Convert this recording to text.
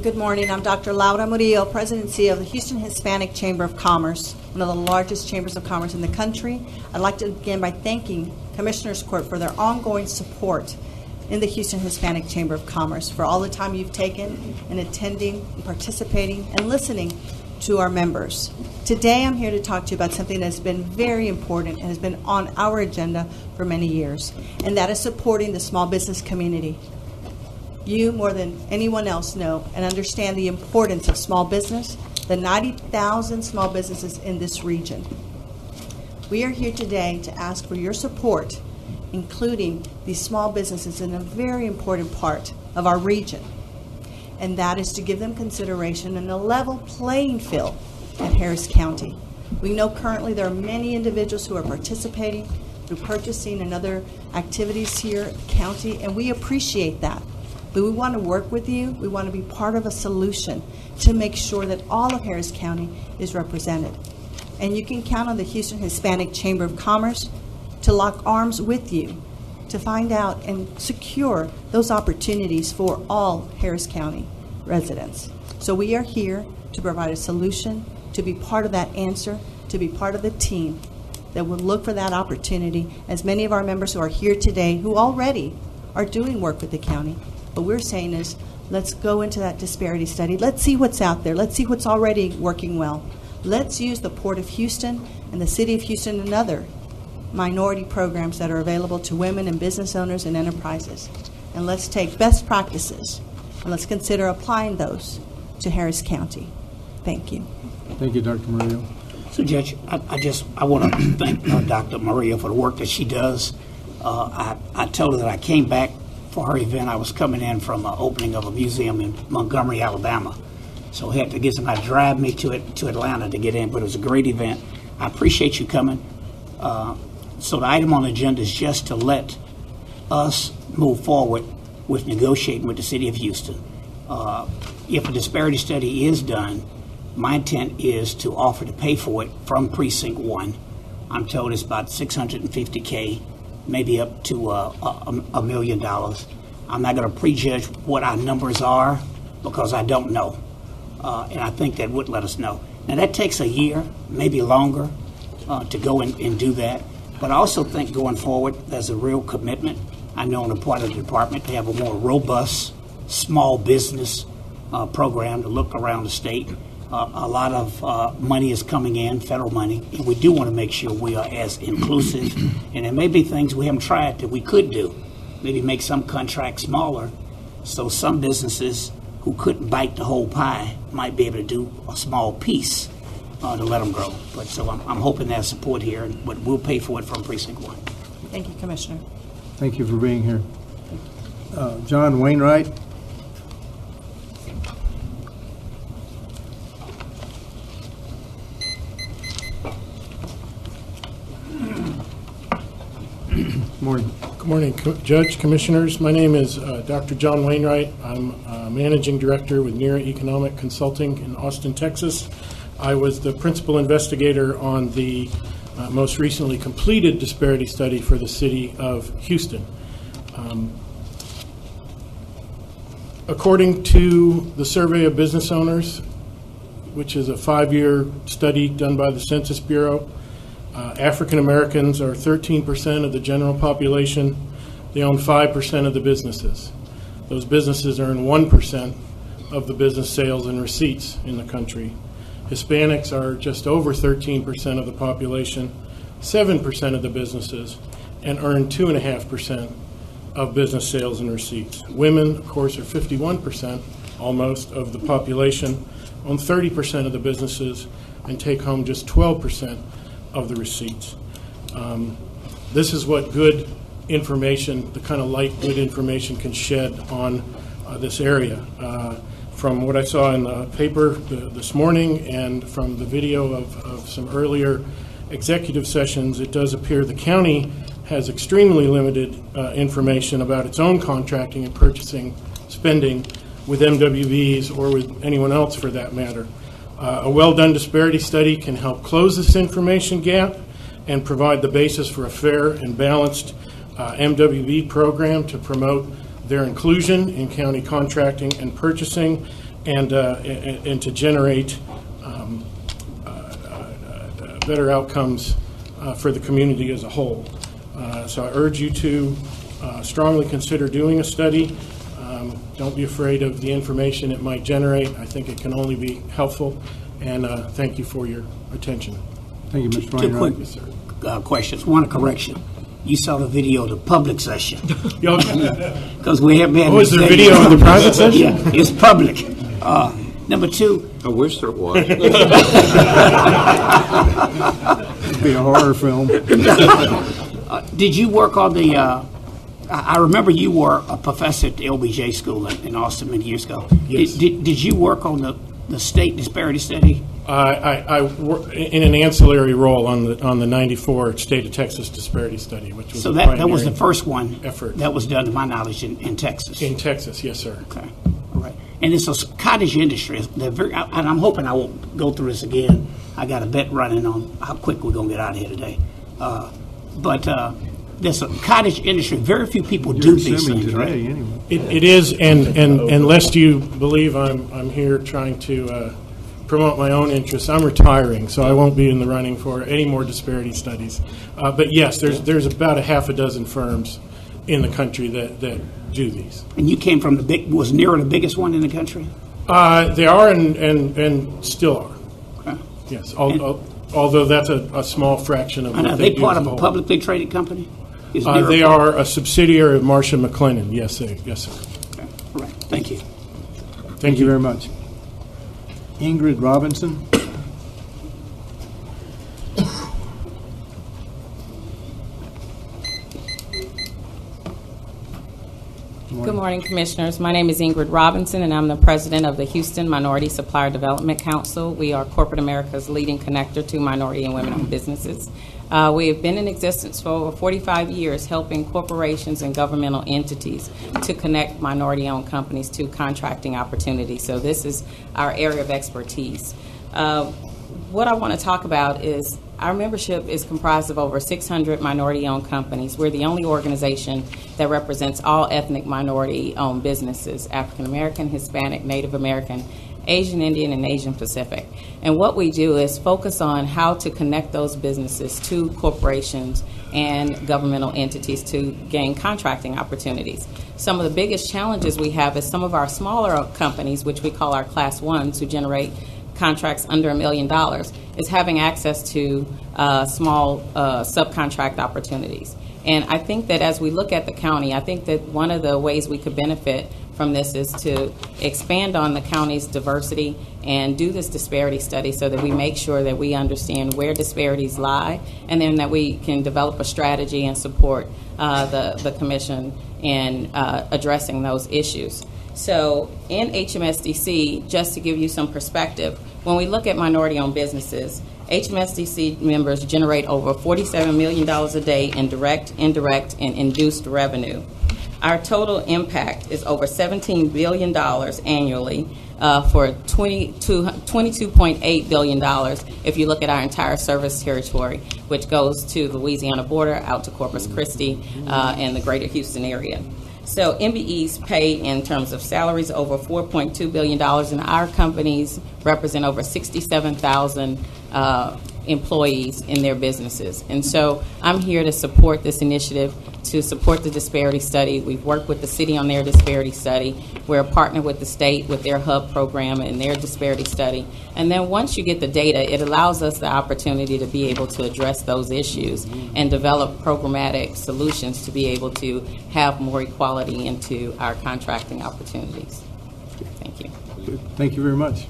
Good morning. I'm Dr. Laura Murillo, President and CEO of the Houston Hispanic Chamber of Commerce, one of the largest chambers of commerce in the country. I'd like to begin by thanking Commissioners Court for their ongoing support in the Houston Hispanic Chamber of Commerce, for all the time you've taken in attending, and participating, and listening to our members. Today I'm here to talk to you about something that's been very important and has been on our agenda for many years, and that is supporting the small business community. You, more than anyone else, know and understand the importance of small business, the 90,000 small businesses in this region. We are here today to ask for your support, including these small businesses in a very important part of our region, and that is to give them consideration and a level playing field at Harris County. We know currently there are many individuals who are participating through purchasing and other activities here at the county, and we appreciate that. But we want to work with you. We want to be part of a solution to make sure that all of Harris County is represented. And you can count on the Houston Hispanic Chamber of Commerce to lock arms with you to find out and secure those opportunities for all Harris County residents. So we are here to provide a solution, to be part of that answer, to be part of the team that will look for that opportunity, as many of our members who are here today who already are doing work with the county. What we're saying is, let's go into that disparity study. Let's see what's out there. Let's see what's already working well. Let's use the Port of Houston and the City of Houston and other minority programs that are available to women and business owners and enterprises. And let's take best practices and let's consider applying those to Harris County. Thank you. Thank you, Dr. Murillo. So, Judge, I want to thank Dr. Murillo for the work that she does. I told her that I came back for her event. I was coming in from an opening of a museum in Montgomery, Alabama. So I had to get somebody to drive me to Atlanta to get in, but it was a great event. I appreciate you coming. So the item on the agenda is just to let us move forward with negotiating with the City of Houston. If a disparity study is done, my intent is to offer to pay for it from Precinct 1. I'm told it's about $650K, maybe up to $1 million. I'm not going to prejudge what our numbers are because I don't know. And I think that would let us know. Now, that takes a year, maybe longer, to go and do that. But I also think going forward, there's a real commitment, I know, on the part of the department to have a more robust small business program to look around the state. A lot of money is coming in, federal money, and we do want to make sure we are as inclusive. And there may be things we haven't tried that we could do. Maybe make some contracts smaller so some businesses who couldn't bite the whole pie might be able to do a small piece to let them grow. But so I'm hoping there's support here, but we'll pay for it from Precinct 1. Thank you, Commissioner. Thank you for being here. John Wainwright. Morning. Good morning, Judge, Commissioners. My name is Dr. John Wainwright. I'm Managing Director with NERA Economic Consulting in Austin, Texas. I was the principal investigator on the most recently completed disparity study for the City of Houston. According to the Survey of Business Owners, which is a 5-year study done by the Census Bureau, African Americans are 13% of the general population. They own 5% of the businesses. Those businesses earn 1% of the business sales and receipts in the country. Hispanics are just over 13% of the population, 7% of the businesses, and earn 2.5% of business sales and receipts. Women, of course, are 51% almost of the population, own 30% of the businesses, and take home just 12% of the receipts. This is what good information, the kind of light good information can shed on this area. From what I saw in the paper this morning and from the video of some earlier executive sessions, it does appear the county has extremely limited information about its own contracting and purchasing spending with MWBEs or with anyone else for that matter. A well-done disparity study can help close this information gap and provide the basis for a fair and balanced MWBE program to promote their inclusion in county contracting and purchasing and to generate better outcomes for the community as a whole. So I urge you to strongly consider doing a study. Don't be afraid of the information it might generate. I think it can only be helpful, and thank you for your attention. Thank you, Mr. Two Wainwright. quick questions. One, a correction. You saw the video of the public session because we haven't had. Oh, is there video of the private session? Yeah, it's public. Number two. I wish there was. It'd be a horror film. Did you work on the? I remember you were a professor at the LBJ school in Austin many years ago. Yes. Did you work on the state disparity study? I work in an ancillary role on the '94 State of Texas Disparity Study, which was So a that was the pioneering first one effort. that was done, to my knowledge, in Texas. In Texas, yes, sir. Okay, all right. And it's a cottage industry. They're very, and I'm hoping I won't go through this again. I got a bet running on how quick we're going to get out of here today. But there's a cottage industry. Very few people do You're these assuming things, today, right? anyway. It is, and lest you believe I'm here trying to promote my own interests, I'm retiring, so I won't be in the running for any more disparity studies. But yes, there's about a half a dozen firms in the country that do these. And you came from was Nero the biggest one in the country? They are and still are. Okay. Yes, although that's a small fraction of And what are they do part as of a whole. publicly traded company? Is Nero- They are a subsidiary of Marsh & McLennan. Yes, sir. Yes, sir. Okay. All right. Thank you. Thank you very much. Ingrid Robinson. Good morning, Commissioners. My name is Ingrid Robinson, and I'm the president of the Houston Minority Supplier Development Council. We are corporate America's leading connector to minority and women-owned businesses. We have been in existence for over 45 years, helping corporations and governmental entities to connect minority-owned companies to contracting opportunities. So this is our area of expertise. What I want to talk about is our membership is comprised of over 600 minority-owned companies. We're the only organization that represents all ethnic minority-owned businesses: African American, Hispanic, Native American, Asian Indian, and Asian Pacific. And what we do is focus on how to connect those businesses to corporations and governmental entities to gain contracting opportunities. Some of the biggest challenges we have is some of our smaller companies, which we call our Class 1s, who generate contracts under $1 million, is having access to small subcontract opportunities. And I think that as we look at the county, I think that one of the ways we could benefit from this is to expand on the county's diversity and do this disparity study so that we make sure that we understand where disparities lie, and then that we can develop a strategy and support the commission in addressing those issues. So in HMSDC, just to give you some perspective, when we look at minority-owned businesses, HMSDC members generate over $47 million a day in direct, indirect, and induced revenue. Our total impact is over $17 billion annually for $22.8 billion if you look at our entire service territory, which goes to the Louisiana border, out to Corpus Christi, and the greater Houston area. So MBEs pay in terms of salaries over $4.2 billion, and our companies represent over 67,000 employees in their businesses. And so I'm here to support this initiative, to support the disparity study. We've worked with the city on their disparity study. We're a partner with the state with their hub program and their disparity study. And then once you get the data, it allows us the opportunity to be able to address those issues and develop programmatic solutions to be able to have more equality into our contracting opportunities. Thank you. Thank you very much.